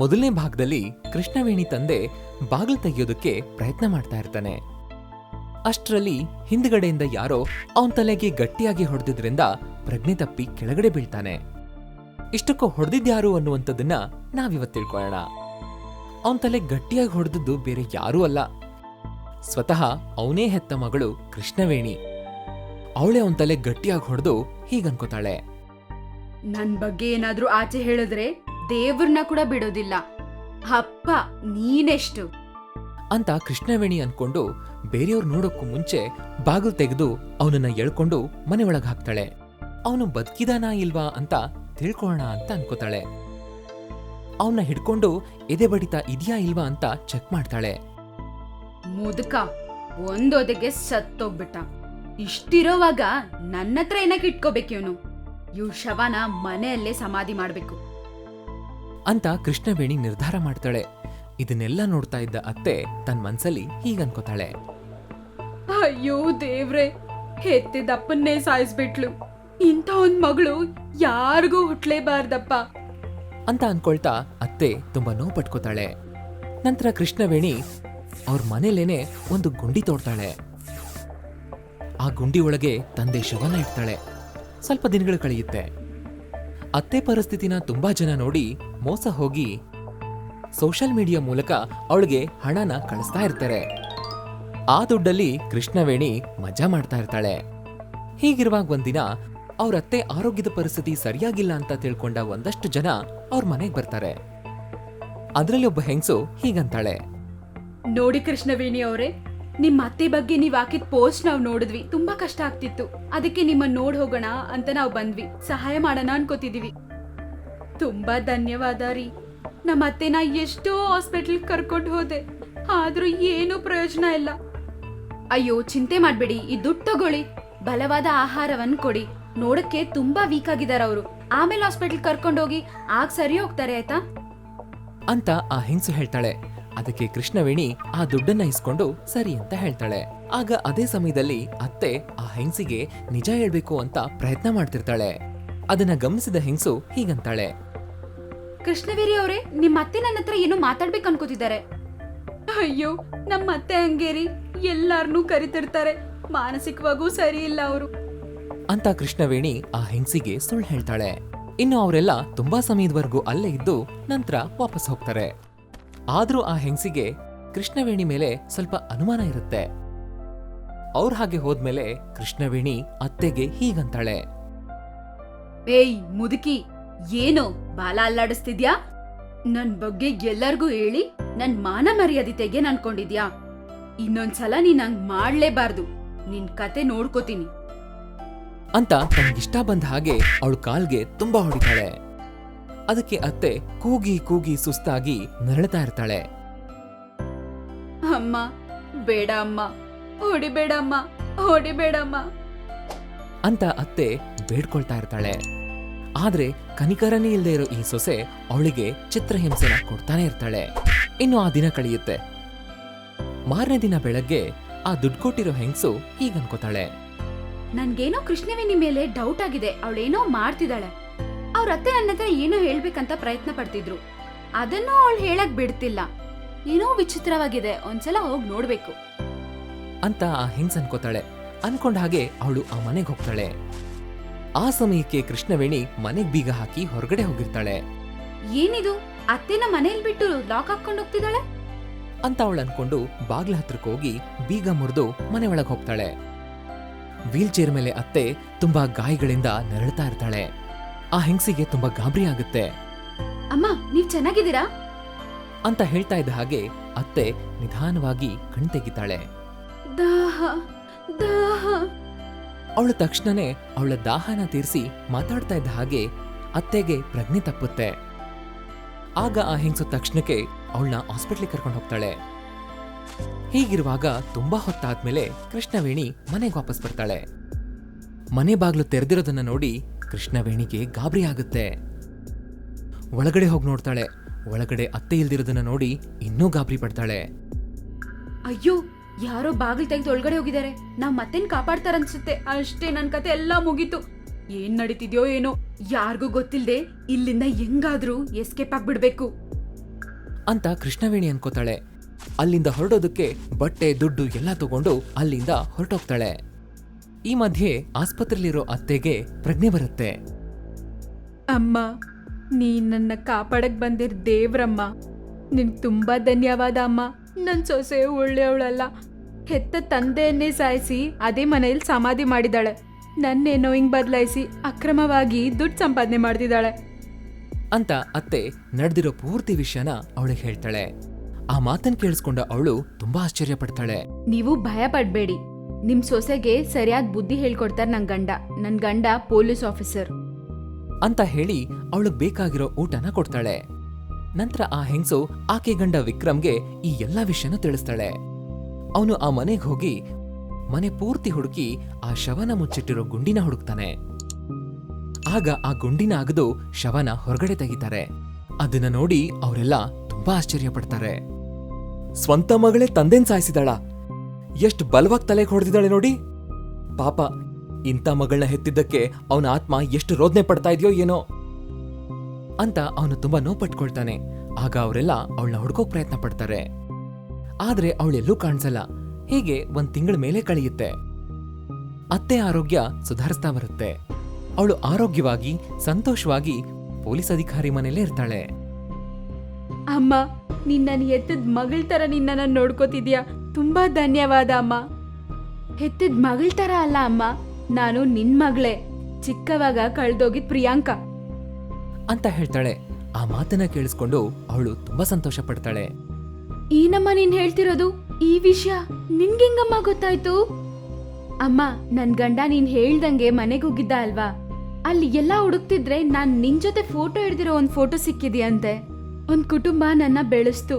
ಮೊದಲನೇ ಭಾಗದಲ್ಲಿ ಕೃಷ್ಣವೇಣಿ ತಂದೆ ಬಾಗಿಲು ತೆಗೆಯೋದಕ್ಕೆ ಪ್ರಯತ್ನ ಮಾಡ್ತಾ ಇರ್ತಾನೆ. ಅಷ್ಟರಲ್ಲಿ ಹಿಂದ್ಗಡೆಯಿಂದ ಯಾರೋ ಅವನ ತಲೆಗೆ ಗಟ್ಟಿಯಾಗಿ ಹೊಡೆದಿದ್ರಿಂದ ಪ್ರಜ್ಞೆ ತಪ್ಪಿ ಕೆಳಗಡೆ ಬೀಳ್ತಾನೆ. ಇಷ್ಟಕ್ಕೂ ಹೊಡೆದಿದ್ಯಾರು ಅನ್ನುವಂಥದ್ದನ್ನ ನಾವಿವತ್ತು ತಿಳ್ಕೊಳ್ಳೋಣ. ಅವನ ತಲೆ ಗಟ್ಟಿಯಾಗಿ ಹೊಡೆದದ್ದು ಬೇರೆ ಯಾರೂ ಅಲ್ಲ, ಸ್ವತಃ ಅವನೇ ಹೆತ್ತ ಮಗಳು ಕೃಷ್ಣವೇಣಿ. ಅವಳೇ ಅವನ ತಲೆ ಗಟ್ಟಿಯಾಗಿ ಹೊಡೆದು ಹೀಗನ್ಕೋತಾಳೆ, ನನ್ ಬಗ್ಗೆ ಏನಾದ್ರೂ ಆಚೆ ಹೇಳಿದ್ರೆ ದೇವ್ರನ್ನ ಕೂಡ ಬಿಡೋದಿಲ್ಲ. ಅಪ್ಪ ನೀನೆಷ್ಟು ಅಂತ ಕೃಷ್ಣವೇಣಿ ಅನ್ಕೊಂಡು ಬೇರೆಯವ್ರು ನೋಡೋಕ್ಕೂ ಮುಂಚೆ ಬಾಗಿಲು ತೆಗೆದು ಅವನನ್ನ ಎಳ್ಕೊಂಡು ಮನೆ ಒಳಗೆ ಹಾಕ್ತಾಳೆ. ಅವನು ಬದುಕಿದಾನಾ ಇಲ್ವಾ ಅಂತ ತಿಳ್ಕೊಳ್ಳೋಣ ಅಂತ ಅನ್ಕೋತಾಳೆ. ಅವನ್ನ ಹಿಡ್ಕೊಂಡು ಎದೆ ಬಡಿತ ಇದೆಯಾ ಇಲ್ವಾ ಅಂತ ಚೆಕ್ ಮಾಡ್ತಾಳೆ. ಮುದುಕ ಒಂದೊದೆಗೆ ಸತ್ತೋಗ್ಬಿಟ್ಟ. ಇಷ್ಟಿರೋವಾಗ ನನ್ನ ಹತ್ರ ಏನಕ್ಕೆ ಇಟ್ಕೋಬೇಕು ಇವನು? ಇವ್ ಶವನ ಮನೆಯಲ್ಲೇ ಸಮಾಧಿ ಮಾಡ್ಬೇಕು ಅಂತ ಕೃಷ್ಣವೇಣಿ ನಿರ್ಧಾರ ಮಾಡ್ತಾಳೆ. ಇದನ್ನೆಲ್ಲ ನೋಡ್ತಾ ಇದ್ದ ಅತ್ತೆ ತನ್ನ ಮನ್ಸಲ್ಲಿ ಹೀಗನ್ಕೋತಾಳೆ, ಅಯ್ಯೋ ದೇವ್ರೆ, ಹೆತ್ತಿದಪ್ಪನ್ನೇ ಸಾಯಿಸ್ಬಿಟ್ಲು. ಇಂಥ ಒಂದ್ ಮಗಳು ಯಾರಿಗೂ ಹುಟ್ಲೇಬಾರ್ದಪ್ಪ ಅಂತ ಅನ್ಕೊಳ್ತಾ ಅತ್ತೆ ತುಂಬಾ ನೋವು ಪಟ್ಕೋತಾಳೆ. ನಂತರ ಕೃಷ್ಣವೇಣಿ ಅವ್ರ ಮನೇಲೇನೆ ಒಂದು ಗುಂಡಿ ತೋಡ್ತಾಳೆ. ಆ ಗುಂಡಿ ಒಳಗೆ ತಂದೆ ಶವನ ಇಡ್ತಾಳೆ. ಸ್ವಲ್ಪ ದಿನಗಳು ಕಳೆಯುತ್ತೆ. ಅತ್ತೆ ಪರಿಸ್ಥಿತಿನ ತುಂಬಾ ಜನ ನೋಡಿ ಮೋಸ ಹೋಗಿ ಸೋಷಿಯಲ್ ಮೀಡಿಯಾ ಮೂಲಕ ಅವಳಿಗೆ ಹಣನ ಕಳಿಸ್ತಾ ಇರ್ತಾರೆ. ಆ ದುಡ್ಡಲ್ಲಿ ಕೃಷ್ಣವೇಣಿ ಮಜಾ ಮಾಡ್ತಾ ಇರ್ತಾಳೆ. ಹೀಗಿರುವಾಗ ಒಂದಿನ ಅವ್ರ ಅತ್ತೆ ಆರೋಗ್ಯದ ಪರಿಸ್ಥಿತಿ ಸರಿಯಾಗಿಲ್ಲ ಅಂತ ತಿಳ್ಕೊಂಡ ಒಂದಷ್ಟು ಜನ ಅವ್ರ ಮನೆಗೆ ಬರ್ತಾರೆ. ಅದರಲ್ಲಿ ಒಬ್ಬ ಹೆಂಗಸು ಹೀಗಂತಾಳೆ, ನೋಡಿ ಕೃಷ್ಣವೇಣಿ ಅವರೇ, ನಿಮ್ ಅತ್ತೆ ಬಗ್ಗೆ ನೀವ್ ಹಾಕಿದ ಪೋಸ್ಟ್ ನಾವ್ ನೋಡಿದ್ವಿ. ತುಂಬಾ ಕಷ್ಟ ಆಗ್ತಿತ್ತು. ಅದಕ್ಕೆ ನಿಮ್ಮನ್ನ ನೋಡ್ ಹೋಗೋಣ ಅಂತ ನಾವ್ ಬಂದ್ವಿ. ಸಹಾಯ ಮಾಡೋಣ ಅನ್ಕೋತಿದೀವಿ. ತುಂಬಾ ಧನ್ಯವಾದ ರೀ. ನಮ್ಮ ಅತ್ತೆನ ಎಷ್ಟೋ ಹಾಸ್ಪಿಟಲ್ ಕರ್ಕೊಂಡು ಹೋದೆ, ಆದ್ರೂ ಏನೂ ಪ್ರಯೋಜನ ಇಲ್ಲ. ಅಯ್ಯೋ ಚಿಂತೆ ಮಾಡ್ಬೇಡಿ, ಈ ದುಡ್ಡು ತಗೊಳ್ಳಿ, ಬಲವಾದ ಆಹಾರವನ್ನ ಕೊಡಿ. ನೋಡಕ್ಕೆ ತುಂಬಾ ವೀಕ್ ಆಗಿದಾರ ಅವರು. ಆಮೇಲೆ ಹಾಸ್ಪಿಟಲ್ ಕರ್ಕೊಂಡೋಗಿ ಆಗ ಸರಿ ಹೋಗ್ತಾರೆ ಆಯ್ತಾ ಅಂತ ಆ ಹೆಂಗಸು ಹೇಳ್ತಾಳೆ. ಅದಕ್ಕೆ ಕೃಷ್ಣವೇಣಿ ಆ ದುಡ್ಡನ್ನ ಇಸ್ಕೊಂಡು ಸರಿ ಅಂತ ಹೇಳ್ತಾಳೆ. ಆಗ ಅದೇ ಸಮಯದಲ್ಲಿ ಅತ್ತೆ ಆ ಹೆಂಗಸಿಗೆ ನಿಜ ಹೇಳ್ಬೇಕು ಅಂತ ಪ್ರಯತ್ನ ಮಾಡ್ತಿರ್ತಾಳೆ. ಅದನ್ನ ಗಮನಿಸಿದ ಹೆಂಗಸು ಹೀಗಂತಾಳೆ, ಕೃಷ್ಣವೇರಿ ಅವರೇ, ನಿಮ್ಮ ಅತ್ತೆ ನನ್ನ ಹತ್ರ ಏನೋ ಮಾತಾಡ್ಬೇಕು ಅನ್ಕೋತಿದ್ದಾರೆ. ಅಯ್ಯೋ ನಮ್ಮ ಅತ್ತೆ ಹಂಗೇರಿ, ಎಲ್ಲಾರ್ನೂ ಕರಿತಿರ್ತಾರೆ. ಮಾನಸಿಕವಾಗೂ ಸರಿ ಇಲ್ಲ ಅವರು ಅಂತ ಕೃಷ್ಣವೇಣಿ ಆ ಹೆಂಗಸಿಗೆ ಸುಳ್ಳು ಹೇಳ್ತಾಳೆ. ಇನ್ನು ಅವರೆಲ್ಲ ತುಂಬಾ ಸಮಯದವರೆಗೂ ಅಲ್ಲೇ ಇದ್ದು ನಂತರ ವಾಪಸ್ ಹೋಗ್ತಾರೆ. ಆದ್ರೂ ಆ ಹೆಂಗಸಿಗೆ ಕೃಷ್ಣವೇಣಿ ಮೇಲೆ ಸ್ವಲ್ಪ ಅನುಮಾನ ಇರುತ್ತೆ. ಅವ್ರ ಹಾಗೆ ಹೋದ್ಮೇಲೆ ಕೃಷ್ಣವೇಣಿ ಅತ್ತೆಗೆ ಹೀಗಂತಾಳೆ, ಏಯ್ ಮುದುಕಿ, ಏನೋ ಬಾಲ ಅಲ್ಲಾಡಿಸ್ತಿದ್ಯಾ? ನನ್ ಬಗ್ಗೆ ಎಲ್ಲರಿಗೂ ಹೇಳಿ ನನ್ ಮಾನ ಮರ್ಯಾದೆ ತೆಗೆಯನ್ ಅನ್ಕೊಂಡಿದ್ಯಾ? ಇನ್ನೊಂದ್ಸಲ ನೀನ್ ಹಂಗ್ ಮಾಡ್ಲೇಬಾರ್ದು. ನಿನ್ ಕತೆ ನೋಡ್ಕೋತೀನಿ ಅಂತ ತನಗಿಷ್ಟ ಬಂದ ಹಾಗೆ ಅವಳ ಕಾಲ್ಗೆ ತುಂಬಾ ಹೊಡಿತಾಳೆ. ಅದಕ್ಕೆ ಅತ್ತೆ ಕೂಗಿ ಕೂಗಿ ಸುಸ್ತಾಗಿ ನರಳ್ತಾ ಇರ್ತಾಳೆ. ಅಮ್ಮ ಬೇಡ ಅಮ್ಮ, ಹೊಡಿಬೇಡಮ್ಮ, ಹೊಡಿಬೇಡಮ್ಮ ಅಂತ ಅತ್ತೆ ಬೇಡ್ಕೊಳ್ತಾ ಇರ್ತಾಳೆ. ಆದ್ರೆ ಕನಿಕರನೇ ಇಲ್ಲದೆ ಇರೋ ಈ ಸೊಸೆ ಅವಳಿಗೆ ಚಿತ್ರಹಿಂಸೆನ ಕೊಡ್ತಾನೆ ಇರ್ತಾಳೆ. ಇನ್ನು ಆ ದಿನ ಕಳೆಯುತ್ತೆ. ಮಾರನೇ ದಿನ ಬೆಳಗ್ಗೆ ಆ ದುಡ್ಡು ಕೊಟ್ಟಿರೋ ಹೆಂಗಸು ಹೀಗನ್ಕೋತಾಳೆ, ನನ್ಗೇನೋ ಕೃಷ್ಣವೇಣಿ ಮೇಲೆ ಡೌಟ್ ಆಗಿದೆ. ಅವಳೇನೋ ಮಾಡ್ತಿದ್ದಾಳೆ. ಅವ್ರ ಅತ್ತೆ ನನ್ನ ಹತ್ರ ಏನೋ ಹೇಳ್ಬೇಕಂತ ಪ್ರಯತ್ನ ಪಡ್ತಿದ್ರು. ಅದನ್ನೂ ಅವಳು ಹೇಳಕ್ ಬಿಡ್ತಿಲ್ಲ. ಏನೋ ವಿಚಿತ್ರವಾಗಿದೆ, ಒಂದ್ಸಲ ಹೋಗ್ ನೋಡ್ಬೇಕು ಅಂತ ಆ ಹೆಂಗ್ಸ್ ಅನ್ಕೋತಾಳೆ. ಅನ್ಕೊಂಡ ಹಾಗೆ ಅವಳು ಆ ಮನೆಗೆ ಹೋಗ್ತಾಳೆ. ಆ ಸಮಯಕ್ಕೆ ಕೃಷ್ಣವೇಣಿ ಮನೆಗ್ ಬೀಗ ಹಾಕಿ ಹೊರಗಡೆ ಹೋಗಿರ್ತಾಳೆ. ಏನಿದು, ಅತ್ತೆನ ಮನೇಲಿ ಬಿಟ್ಟು ಲಾಕ್ ಹಾಕೊಂಡ್ ಹೋಗ್ತಿದ್ದಾಳೆ ಅಂತ ಅವಳು ಅನ್ಕೊಂಡು ಬಾಗ್ಲ ಹತ್ರಕ್ಕೆ ಹೋಗಿ ಬೀಗ ಮುರಿದು ಮನೆ ಒಳಗೆ ಹೋಗ್ತಾಳೆ. ವೀಲ್ ಚೇರ್ ಮೇಲೆ ಅತ್ತೆ ತುಂಬಾ ಗಾಯಗಳಿಂದ ನರಳ್ತಾ ಇರ್ತಾಳೆ. ಆ ಹೆಂಗಸಿಗೆ ತುಂಬಾ ಗಾಬರಿ ಆಗುತ್ತೆ. ಅಮ್ಮ ನೀವ್ ಚೆನ್ನಾಗಿದ್ದೀರಾ ಅಂತ ಹೇಳ್ತಾ ಇದ್ದ ಹಾಗೆ ಅತ್ತೆ ನಿಧಾನವಾಗಿ ಕಣ್ತೆಗಿತಾಳೆ. ದಾಹ ದಾಹ ಅವಳು ತಕ್ಷಣನೇ ಅವಳ ದಾಹನ ತೀರಿಸಿ ಮಾತಾಡ್ತಾ ಇದ್ದ ಹಾಗೆ ಅತ್ತೆಗೆ ಪ್ರಜ್ಞೆ ತಪ್ಪುತ್ತೆ. ಆಗ ಆ ಹೆಂಗಸು ತಕ್ಷಣಕ್ಕೆ ಅವಳನ್ನ ಹಾಸ್ಪಿಟ್ಲಿಗೆ ಕರ್ಕೊಂಡು ಹೋಗ್ತಾಳೆ. ಹೀಗಿರುವಾಗ ತುಂಬಾ ಹೊತ್ತಾದ್ಮೇಲೆ ಕೃಷ್ಣವೇಣಿ ಮನೆಗೆ ವಾಪಸ್ ಬರ್ತಾಳೆ. ಮನೆ ಬಾಗ್ಲು ತೆರೆದಿರೋದನ್ನ ನೋಡಿ ಕೃಷ್ಣವೇಣಿಗೆ ಗಾಬರಿ ಆಗುತ್ತೆ. ಒಳಗಡೆ ಹೋಗಿ ನೋಡ್ತಾಳೆ. ಒಳಗಡೆ ಅತ್ತೆ ಇಲ್ದಿರೋದನ್ನ ನೋಡಿ ಇನ್ನೂ ಗಾಬರಿ ಪಡ್ತಾಳೆ. ಅಯ್ಯೋ ಯಾರೋ ಬಾಗಿಲು ತೆಗೆದು ಒಳಗಡೆ ಹೋಗಿದ್ದಾರೆ. ನಾವ್ ಮತ್ತೇನ್ ಕಾಪಾಡ್ತಾರನ್ಸುತ್ತೆ. ಅಷ್ಟೇ, ನನ್ ಕತೆ ಎಲ್ಲಾ ಮುಗೀತು. ಏನ್ ನಡೀತಿದ್ಯೋ ಏನೋ, ಯಾರಿಗೂ ಗೊತ್ತಿಲ್ದೆ ಇಲ್ಲಿಂದ ಹೆಂಗಾದ್ರೂ ಎಸ್ಕೇಪ್ ಆಗ್ಬಿಡ್ಬೇಕು. ಅಂತ ಕೃಷ್ಣವೇಣಿ ಅನ್ಕೋತಾಳೆ. ಅಲ್ಲಿಂದ ಹೊರಡೋದಕ್ಕೆ ಬಟ್ಟೆ ದುಡ್ಡು ಎಲ್ಲ ತಗೊಂಡು ಅಲ್ಲಿಂದ ಹೊರಟೋಗ್ತಾಳೆ. ಈ ಮಧ್ಯೆ ಆಸ್ಪತ್ರೆಯಲ್ಲಿರೋ ಅತ್ತೆಗೆ ಪ್ರಜ್ಞೆ ಬರುತ್ತೆ. ಅಮ್ಮ, ನೀ ನನ್ನ ಕಾಪಾಡಕ್ ಬಂದಿರ್ ದೇವ್ರಮ್ಮ. ನಿನ್ಗೆ ತುಂಬಾ ಧನ್ಯವಾದ ಅಮ್ಮ. ನನ್ನ ಸೊಸೆ ಒಳ್ಳೆಯವಳಲ್ಲ. ಹೆತ್ತ ತಂದೆಯನ್ನೇ ಸಾಯಿಸಿ ಅದೇ ಮನೆಯಲ್ಲಿ ಸಮಾಧಿ ಮಾಡಿದಾಳೆ. ನನ್ನೇನೋ ಹಿಂಗ್ ಬದಲಾಯಿಸಿ ಅಕ್ರಮವಾಗಿ ದುಡ್ಡು ಸಂಪಾದನೆ ಮಾಡ್ತಿದ್ದಾಳೆ ಅಂತ ಅತ್ತೆ ನಡೆದಿರೋ ಪೂರ್ತಿ ವಿಷಯನ ಅವಳಿಗೆ ಹೇಳ್ತಾಳೆ. ಆ ಮಾತನ್ನ ಕೇಳಿಸ್ಕೊಂಡ ಅವಳು ತುಂಬಾ ಆಶ್ಚರ್ಯ ಪಡ್ತಾಳೆ. ನೀವು ಭಯ ಪಡ್ಬೇಡಿ. ನಿಮ್ ಸೊಸೆಗೆ ಸರಿಯಾದ ಬುದ್ಧಿ ಹೇಳ್ಕೊಡ್ತಾರೆ ನನ್ ಗಂಡ ಪೊಲೀಸ್ ಆಫೀಸರ್ ಅಂತ ಹೇಳಿ ಅವಳಿಗೆ ಬೇಕಾಗಿರೋ ಊಟನ ಕೊಡ್ತಾಳೆ. ನಂತರ ಆ ಹೆಂಗಸು ಆಕೆ ಗಂಡ ವಿಕ್ರಮ್ಗೆ ಈ ಎಲ್ಲಾ ವಿಷಯನ ತಿಳಿಸ್ತಾಳೆ. ಅವನು ಆ ಮನೆಗೆ ಹೋಗಿ ಮನೆ ಪೂರ್ತಿ ಹುಡುಕಿ ಆ ಶವನ ಮುಚ್ಚಿಟ್ಟಿರೋ ಗುಂಡಿನ ಹುಡುಕ್ತಾನೆ. ಆಗ ಆ ಗುಂಡಿನ ಅಗದು ಶವನ ಹೊರಗಡೆ ತೆಗಿತಾರೆ. ಅದನ್ನ ನೋಡಿ ಅವರೆಲ್ಲ ತುಂಬಾ ಆಶ್ಚರ್ಯ ಪಡ್ತಾರೆ. ಸ್ವಂತ ಮಗಳೇ ತಂದೆನ್ ಸಾಯಿಸಿದಾಳ, ಎಷ್ಟು ಬಲವಾಗಿ ತಲೆಗೆ ಹೊಡೆದಿದ್ದಾಳೆ ನೋಡಿ. ಪಾಪ, ಇಂಥ ಮಗಳನ್ನ ಹೆತ್ತಿದ್ದಕ್ಕೆ ಅವನ ಆತ್ಮ ಎಷ್ಟು ರೋದನೆ ಪಡ್ತಾ ಇದೆಯೋ ಏನೋ ಅಂತ ಅವನು ತುಂಬಾ ನೋವು ಪಟ್ಕೊಳ್ತಾನೆ. ಆಗ ಅವರೆಲ್ಲ ಅವಳನ್ನ ಹುಡ್ಕೋಕ್ ಪ್ರಯತ್ನ ಪಡ್ತಾರೆ. ಆದ್ರೆ ಅವಳೆಲ್ಲೂ ಕಾಣಿಸಲ್ಲ. ಹೀಗೆ 1 ತಿಂಗಳ ಮೇಲೆ ಕಳೆಯುತ್ತೆ. ಅತ್ತೆ ಆರೋಗ್ಯ ಸುಧಾರಿಸ್ತಾ ಬರುತ್ತೆ. ಅವಳು ಆರೋಗ್ಯವಾಗಿ ಸಂತೋಷವಾಗಿ ಪೊಲೀಸ್ ಅಧಿಕಾರಿ ಮನೇಲೇ ಇರ್ತಾಳೆ. ಅಮ್ಮ, ನಿನ್ನ ಹೆತ್ತದ ಮಗಳ ತರ ನಿನ್ನ ನೋಡ್ಕೋತಿದ್ಯಾ. ತುಂಬಾ ಧನ್ಯವಾದ ಅಮ್ಮ. ಹೆತ್ತದ ಮಗಳ ತರ ಅಲ್ಲ ಅಮ್ಮ, ನಾನು ನಿನ್ ಮಗಳೇ, ಚಿಕ್ಕವಾಗ ಕಳ್ದೋಗಿದ್ ಪ್ರಿಯಾಂಕಾ ಅಂತ ಹೇಳ್ತಾಳೆ. ಆ ಮಾತನ್ನ ಕೇಳಿಸ್ಕೊಂಡು ಅವಳು ತುಂಬಾ ಸಂತೋಷ ಪಡ್ತಾಳೆ. ಏನಮ್ಮ ನೀನ್ ಹೇಳ್ತಿರೋದು? ಈ ವಿಷಯ ನಿನ್ಗೆಂಗಮ್ಮ ಗೊತ್ತಾಯ್ತು? ಅಮ್ಮ, ನನ್ ಗಂಡ ನೀನ್ ಹೇಳ್ದಂಗೆ ಮನೆಗೆ ಹೋಗಿದ್ದ ಅಲ್ವಾ, ಅಲ್ಲಿ ಎಲ್ಲಾ ಹುಡುಕ್ತಿದ್ರೆ ನಾನ್ ನಿನ್ ಜೊತೆ ಫೋಟೋ ಹಿಡ್ದಿರೋ ಒಂದ್ ಫೋಟೋ ಸಿಕ್ಕಿದ್ಯಂತೆ. ಒಂದ್ ಕುಟುಂಬ ನನ್ನ ಬೆಳೆಸ್ತು.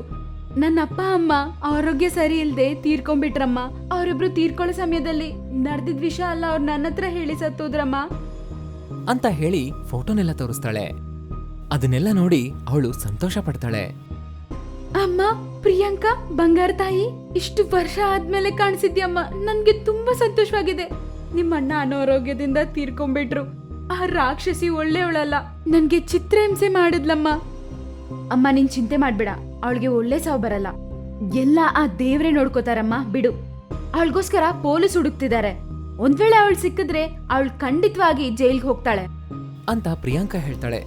ನನ್ನ ಅಪ್ಪ ಅಮ್ಮ ಆರೋಗ್ಯ ಸರಿ ಇಲ್ದೆ ತೀರ್ಕೊಂಡ್ಬಿಟ್ರಮ್ಮ. ಅವರಿಬ್ರು ತೀರ್ಕೊಳ್ಳೋ ಸಮಯದಲ್ಲಿ ನಡೆದಿದ್ ವಿಷಯ ಅಲ್ಲ, ಅವ್ರು ನನ್ನ ಹತ್ರ ಹೇಳಿ ಸತ್ತೋದ್ರಮ್ಮ ಅಂತ ಹೇಳಿ ಫೋಟೋನೆಲ್ಲ ತೋರಿಸ್ತಾಳೆ. ಅದನ್ನೆಲ್ಲ ನೋಡಿ ಅವಳು ಸಂತೋಷ ಪಡ್ತಾಳೆ. ಅಮ್ಮ, ಪ್ರಿಯಾಂಕಾ ಬಂಗಾರ ತಾಯಿ, ಇಷ್ಟು ವರ್ಷ ಆದ್ಮೇಲೆ ಕಾಣಿಸಿದ್ಯಮ್ಮ. ನನ್ಗೆ ತುಂಬಾ ಸಂತೋಷವಾಗಿದೆ. ನಿಮ್ಮಣ್ಣ ಅನಾರೋಗ್ಯದಿಂದ ತೀರ್ಕೊಂಡ್ಬಿಟ್ರು. ಆ ರಾಕ್ಷಸಿ ಒಳ್ಳೆಯವಳಲ್ಲ, ನನ್ಗೆ ಚಿತ್ರಹಿಂಸೆ ಮಾಡಿದ್ಲಮ್ಮ. ಅಮ್ಮ, ನೀನ್ ಚಿಂತೆ ಮಾಡ್ಬೇಡ, ಅವಳಿಗೆ ಒಳ್ಳೆ ಸಾವು ಬರಲ್ಲ. ಎಲ್ಲ ಆ ದೇವ್ರೇ ನೋಡ್ಕೋತಾರಮ್ಮ, ಬಿಡು. ಅವಳಿಗೋಸ್ಕರ ಪೊಲೀಸ್ ಹುಡುಕ್ತಿದ್ದಾರೆ. ಒಂದ್ ವೇಳೆ ಅವಳು ಸಿಕ್ಕಿದ್ರೆ ಅವಳು ಖಂಡಿತವಾಗಿ ಜೈಲ್ಗೆ ಹೋಗ್ತಾಳೆ ಅಂತ ಪ್ರಿಯಾಂಕಾ ಹೇಳ್ತಾಳೆ.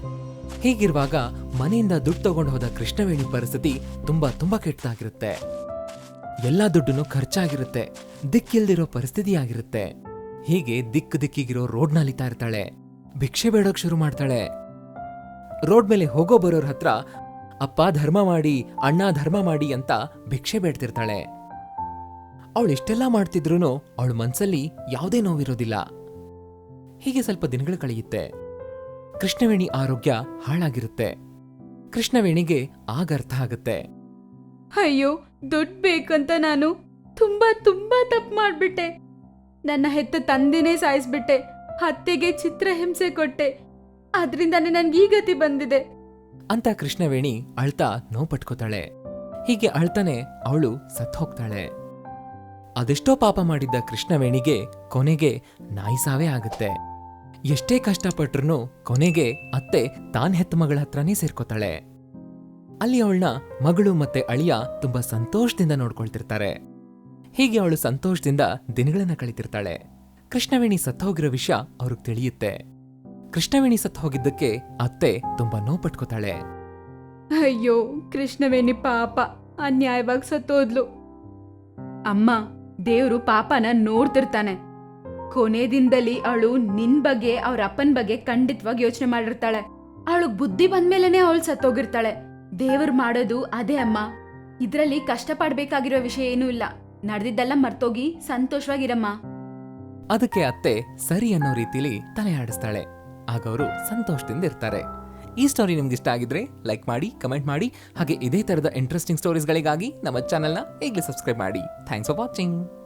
ಹೀಗಿರುವಾಗ ಮನೆಯಿಂದ ದುಡ್ಡು ತಗೊಂಡು ಹೋದ ಕೃಷ್ಣವೇಣಿ ಪರಿಸ್ಥಿತಿ ತುಂಬಾ ಕೆಟ್ಟದಾಗಿರುತ್ತೆ. ಎಲ್ಲಾ ದುಡ್ಡನ್ನು ಖರ್ಚಾಗಿರುತ್ತೆ. ದಿಕ್ಕಿಲ್ದಿರೋ ಪರಿಸ್ಥಿತಿ ಆಗಿರುತ್ತೆ. ಹೀಗೆ ದಿಕ್ಕಿಗಿರೋ ರೋಡ್ನ ಅಲಿತಾ ಇರ್ತಾಳೆ. ಭಿಕ್ಷೆ ಬೇಡೋಕ್ ಶುರು ಮಾಡ್ತಾಳೆ. ರೋಡ್ ಮೇಲೆ ಹೋಗೋ ಬರೋರ್ ಹತ್ರ ಅಪ್ಪ ಧರ್ಮ ಮಾಡಿ, ಅಣ್ಣ ಧರ್ಮ ಮಾಡಿ ಅಂತ ಭಿಕ್ಷೆ ಬೇಡ್ತಿರ್ತಾಳೆ. ಅವಳು ಇಷ್ಟೆಲ್ಲ ಮಾಡ್ತಿದ್ರೂನು ಅವಳ ಮನ್ಸಲ್ಲಿ ಯಾವುದೇ ನೋವಿರೋದಿಲ್ಲ. ಹೀಗೆ ಸ್ವಲ್ಪ ದಿನಗಳು ಕಳೆಯುತ್ತೆ. ಕೃಷ್ಣವೇಣಿ ಆರೋಗ್ಯ ಹಾಳಾಗಿರುತ್ತೆ. ಕೃಷ್ಣವೇಣಿಗೆ ಆಗ ಅರ್ಥ ಆಗುತ್ತೆ, ಅಯ್ಯೋ, ದುಡ್ಡು ಬೇಕಂತ ನಾನು ತುಂಬಾ ತಪ್ಪು ಮಾಡ್ಬಿಟ್ಟೆ. ನನ್ನ ಹೆತ್ತ ತಂದೆನೇ ಸಾಯಿಸ್ಬಿಟ್ಟೆ. ಅತ್ತೆಗೆ ಚಿತ್ರಹಿಂಸೆ ಕೊಟ್ಟೆ. ಅದ್ರಿಂದಾನೇ ನನ್ಗೆ ಈ ಗತಿ ಬಂದಿದೆ ಅಂತ ಕೃಷ್ಣವೇಣಿ ಅಳ್ತಾ ನೋವು ಪಟ್ಕೋತಾಳೆ. ಹೀಗೆ ಅಳ್ತಾನೆ ಅವಳು ಸತ್ ಹೋಗ್ತಾಳೆ. ಅದೆಷ್ಟೋ ಪಾಪ ಮಾಡಿದ್ದ ಕೃಷ್ಣವೇಣಿಗೆ ಕೊನೆಗೆ ನಾಯಿ ಸಾವೇ ಆಗುತ್ತೆ. ಎಷ್ಟೇ ಕಷ್ಟಪಟ್ರೂ ಕೊನೆಗೆ ಅತ್ತೆ ತಾನ್ ಹೆತ್ತ ಮಗಳ ಹತ್ರನೇ ಸೇರ್ಕೋತಾಳೆ. ಅಲ್ಲಿ ಅವಳನ್ನ ಮಗಳು ಮತ್ತೆ ಅಳಿಯ ತುಂಬಾ ಸಂತೋಷದಿಂದ ನೋಡ್ಕೊಳ್ತಿರ್ತಾರೆ. ಹೀಗೆ ಅವಳು ಸಂತೋಷದಿಂದ ದಿನಗಳನ್ನ ಕಳೀತಿರ್ತಾಳೆ. ಕೃಷ್ಣವೇಣಿ ಸತ್ತು ಹೋಗಿರೋ ವಿಷಯ ಅವ್ರಿಗೆ ತಿಳಿಯುತ್ತೆ. ಕೃಷ್ಣವೇಣಿ ಸತ್ತು ಹೋಗಿದ್ದಕ್ಕೆ ಅತ್ತೆ ತುಂಬಾ ನೋವು ಪಟ್ಕೋತಾಳೆ. ಅಯ್ಯೋ, ಕೃಷ್ಣವೇಣಿ ಪಾಪ ಅನ್ಯಾಯವಾಗಿ ಸತ್ತೋದ್ಲು. ಅಮ್ಮ, ದೇವ್ರು ಪಾಪನ ನೋಡ್ತಿರ್ತಾನೆ. ಕೊನೆ ದಿನದಲ್ಲಿ ಅವಳು ನಿನ್ ಬಗ್ಗೆ ಅವ್ರ ಅಪ್ಪನ ಬಗ್ಗೆ ಖಂಡಿತವಾಗಿ ಯೋಚನೆ ಮಾಡಿರ್ತಾಳೆ. ಅವಳು ಬುದ್ಧಿ ಬಂದ್ಮೇಲೆನೆ ಅವಳು ಸತ್ತೋಗಿರ್ತಾಳೆ. ದೇವ್ರು ಮಾಡೋದು ಅದೇ ಅಮ್ಮ. ಇದ್ರಲ್ಲಿ ಕಷ್ಟ ಪಡ್ಬೇಕಾಗಿರೋ ವಿಷಯ ಏನೂ ಇಲ್ಲ. ನಡೆದಿದ್ದೆಲ್ಲ ಮರ್ತೋಗಿ ಸಂತೋಷವಾಗಿರಮ್ಮ. ಅದಕ್ಕೆ ಅತ್ತೆ ಸರಿ ಅನ್ನೋ ರೀತಿಲಿ ತಲೆ ಆಡಿಸ್ತಾಳೆ. ಆಗ ಅವರು ಸಂತೋಷದಿಂದ ಇರ್ತಾರೆ. ಈ ಸ್ಟೋರಿ ನಿಮ್ಗೆ ಇಷ್ಟ ಆಗಿದ್ರೆ ಲೈಕ್ ಮಾಡಿ, ಕಮೆಂಟ್ ಮಾಡಿ. ಹಾಗೆ ಇದೇ ತರದ ಇಂಟ್ರೆಸ್ಟಿಂಗ್ ಸ್ಟೋರೀಸ್ಗಳಿಗಾಗಿ ನಮ್ಮ ಚಾನೆಲ್ನ ಈಗಲೇ ಸಬ್ಸ್ಕ್ರೈಬ್ ಮಾಡಿ. Thanks for watching.